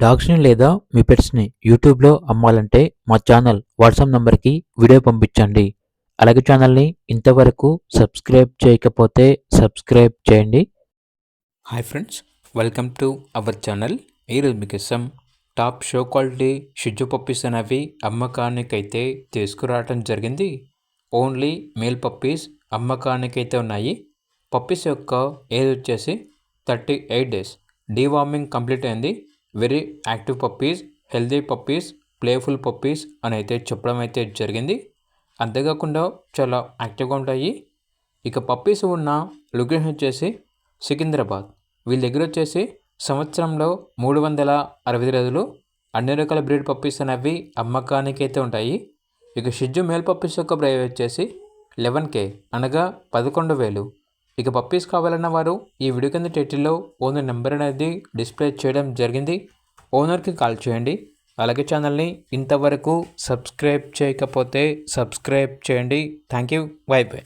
డాగ్స్‌ని లేదా మీ పెట్స్‌ని యూట్యూబ్‌లో అమ్మాలంటే మా ఛానల్ వాట్సాప్ నంబర్‌కి వీడియో పంపించండి. అలాగే ఛానల్‌ని ఇంతవరకు సబ్స్క్రైబ్ చేయకపోతే సబ్స్క్రైబ్ చేయండి. Hi friends, welcome to our channel. ఈరోజు మీకోసం టాప్ షో క్వాలిటీ షిట్జు పప్పీస్ అనేవి అమ్మకానికైతే తీసుకురావడం జరిగింది. ఓన్లీ మేల్ పప్పీస్ అమ్మకానికైతే ఉన్నాయి. పప్పీస్ యొక్క ఏజ్ వచ్చేసి 38 డేస్. డీవార్మింగ్ కంప్లీట్ అయింది. Very active puppies, healthy puppies, playful puppies అని అయితే చెప్పడం అయితే జరిగింది. అంతేకాకుండా చాలా యాక్టివ్గా ఉంటాయి. ఇక పప్పీస్ ఉన్న లొకేషన్ వచ్చేసి సికింద్రాబాద్. వీళ్ళ దగ్గర వచ్చేసి సంవత్సరంలో 365 రోజులు అన్ని రకాల బ్రీడ్ పప్పీస్ అనేవి అమ్మకానికి అయితే ఉంటాయి. ఇక షిట్జు మేల్ పప్పీస్ యొక్క ప్రైస్ వచ్చేసి 11K అనగా 11,000. ఇక పప్పీస్ కావాలన్న వారు ఈ వీడియో కింద టైటిల్లో ఓనర్ నెంబర్ అనేది డిస్ప్లే చేయడం జరిగింది. ఓనర్కి కాల్ చేయండి. అలాగే ఛానల్ని ఇంతవరకు సబ్స్క్రైబ్ చేయకపోతే సబ్స్క్రైబ్ చేయండి. Thank you. By by.